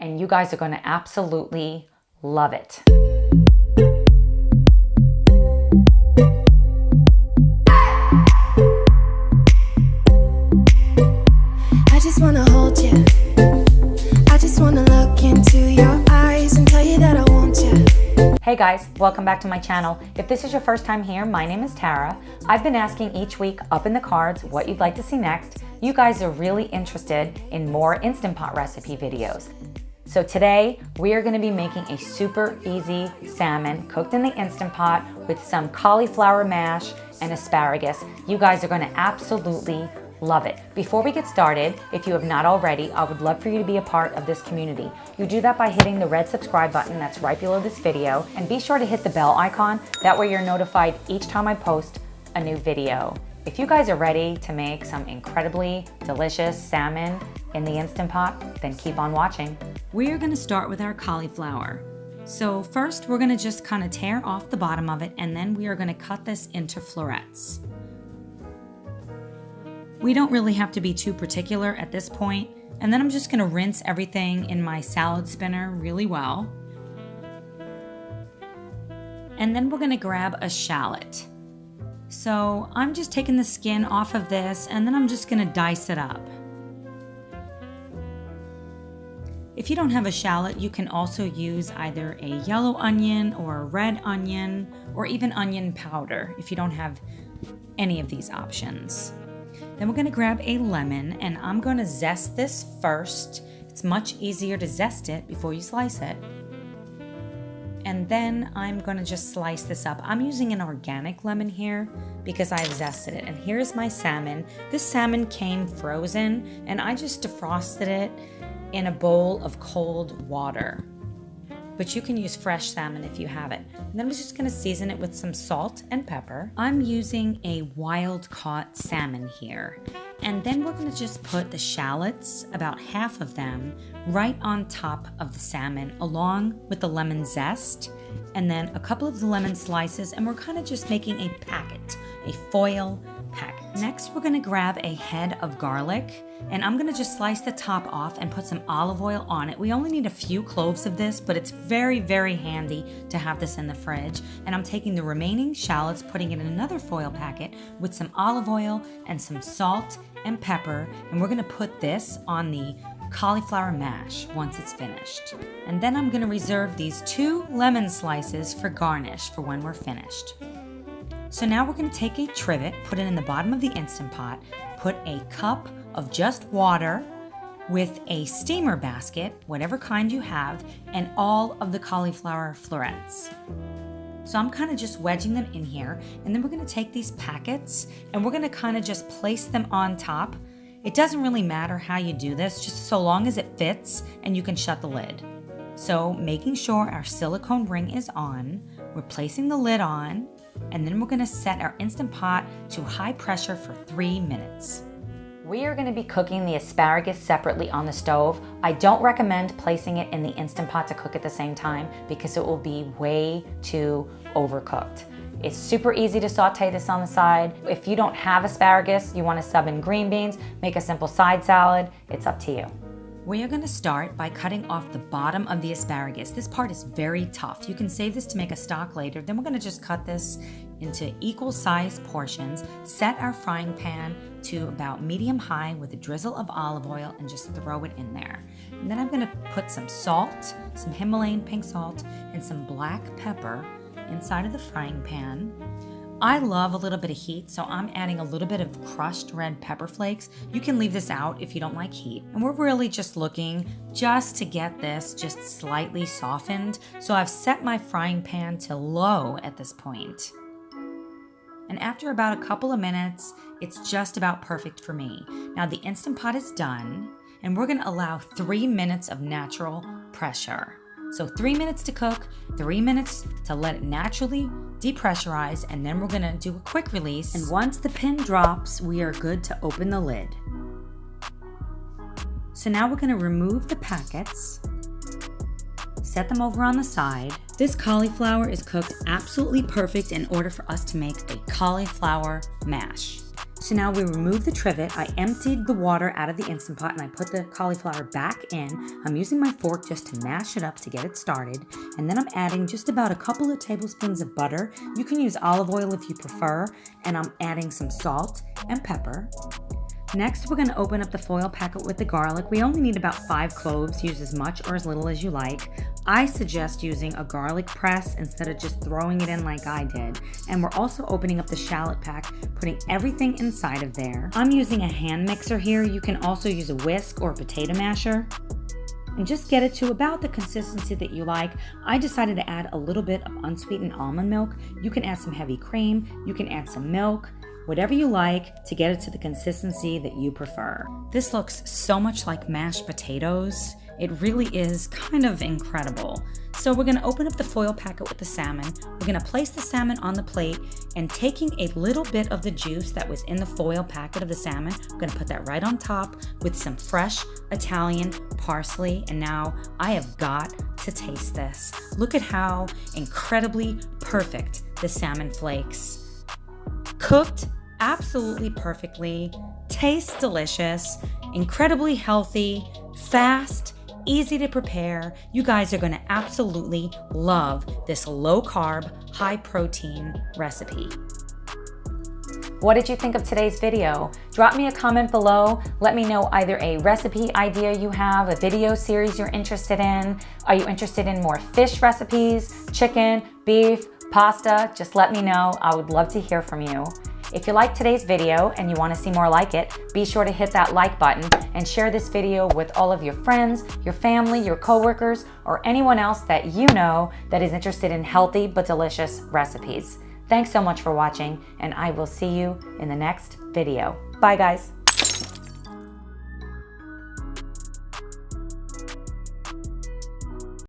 and you guys are going to absolutely love it. I just want to hold you. I just want to look into your eyes and tell you that I want you. Hey guys, welcome back to my channel. If this is your first time here, my name is Tara. I've been asking each week up in the cards what you'd like to see next. You guys are really interested in more Instant Pot recipe videos. So today we are going to be making a super easy salmon cooked in the Instant Pot with some cauliflower mash and asparagus. You guys are going to absolutely love it. Before we get started, if you have not already, I would love for you to be a part of this community. You do that by hitting the red subscribe button that's right below this video, and be sure to hit the bell icon. That way you're notified each time I post a new video. If you guys are ready to make some incredibly delicious salmon in the Instant Pot, then keep on watching. We're going to start with our cauliflower. So first we're going to just kind of tear off the bottom of it, and then we are going to cut this into florets. We don't really have to be too particular at this point. And then I'm just going to rinse everything in my salad spinner really well. And then we're going to grab a shallot. So I'm just taking the skin off of this, and then I'm just going to dice it up. If you don't have a shallot, you can also use either a yellow onion or a red onion, or even onion powder if you don't have any of these options. Then we're going to grab a lemon, and I'm going to zest this first. It's much easier to zest it before you slice it. And then I'm going to just slice this up. I'm using an organic lemon here because I've zested it. And here's my salmon. This salmon came frozen, and I just defrosted it in a bowl of cold water. But you can use fresh salmon if you have it. And then I'm just going to season it with some salt and pepper. I'm using a wild caught salmon here. And then we're going to just put the shallots, about half of them, right on top of the salmon along with the lemon zest, and then a couple of the lemon slices, and we're kind of just making a packet, a foil packet. Next, we're going to grab a head of garlic, and I'm going to just slice the top off and put some olive oil on it. We only need a few cloves of this, but it's very, very handy to have this in the fridge. And I'm taking the remaining shallots, putting it in another foil packet with some olive oil and some salt and pepper, and we're going to put this on the cauliflower mash once it's finished. And then I'm going to reserve these 2 lemon slices for garnish for when we're finished. So now we're going to take a trivet, put it in the bottom of the Instant Pot, put a cup of just water with a steamer basket, whatever kind you have, and all of the cauliflower florets. So I'm kind of just wedging them in here, and then we're going to take these packets and we're going to kind of just place them on top. It doesn't really matter how you do this, just so long as it fits and you can shut the lid. So making sure our silicone ring is on, we're placing the lid on, and then we're going to set our Instant Pot to high pressure for 3 minutes. We are going to be cooking the asparagus separately on the stove. I don't recommend placing it in the Instant Pot to cook at the same time because it will be way too overcooked. It's super easy to saute this on the side. If you don't have asparagus, you want to sub in green beans, make a simple side salad, it's up to you. We are going to start by cutting off the bottom of the asparagus. This part is very tough. You can save this to make a stock later. Then we're going to just cut this into equal sized portions, set our frying pan to about medium high with a drizzle of olive oil, and just throw it in there. And then I'm going to put some salt, some Himalayan pink salt, and some black pepper inside of the frying pan. I love a little bit of heat, so I'm adding a little bit of crushed red pepper flakes. You can leave this out if you don't like heat. And we're really just looking just to get this just slightly softened. So I've set my frying pan to low at this point. And after about a couple of minutes, it's just about perfect for me. Now the Instant Pot is done, and we're gonna allow 3 minutes of natural pressure. So 3 minutes to cook, 3 minutes to let it naturally depressurize, and then we're gonna do a quick release. And once the pin drops, we are good to open the lid. So now we're gonna remove the packets, set them over on the side. This cauliflower is cooked absolutely perfect in order for us to make a cauliflower mash. So now we remove the trivet. I emptied the water out of the Instant Pot and I put the cauliflower back in. I'm using my fork just to mash it up to get it started. And then I'm adding just about a couple of tablespoons of butter. You can use olive oil if you prefer. And I'm adding some salt and pepper. Next, we're going to open up the foil packet with the garlic. We only need about 5 cloves. Use as much or as little as you like. I suggest using a garlic press instead of just throwing it in like I did. And we're also opening up the shallot pack, putting everything inside of there. I'm using a hand mixer here. You can also use a whisk or a potato masher. And just get it to about the consistency that you like. I decided to add a little bit of unsweetened almond milk. You can add some heavy cream. You can add some milk. Whatever you like to get it to the consistency that you prefer. This looks so much like mashed potatoes. It really is kind of incredible. So we're gonna open up the foil packet with the salmon. We're gonna place the salmon on the plate and taking a little bit of the juice that was in the foil packet of the salmon, we're gonna put that right on top with some fresh Italian parsley. And now I have got to taste this. Look at how incredibly perfect the salmon flakes. Cooked absolutely perfectly, tastes delicious, incredibly healthy, fast, easy to prepare. You guys are gonna absolutely love this low carb, high protein recipe. What did you think of today's video? Drop me a comment below. Let me know either a recipe idea you have, a video series you're interested in. Are you interested in more fish recipes, chicken, beef, pasta? Just let me know. I would love to hear from you. If you liked today's video and you want to see more like it, be sure to hit that like button and share this video with all of your friends, your family, your coworkers, or anyone else that you know that is interested in healthy but delicious recipes. Thanks so much for watching, and I will see you in the next video. Bye, guys.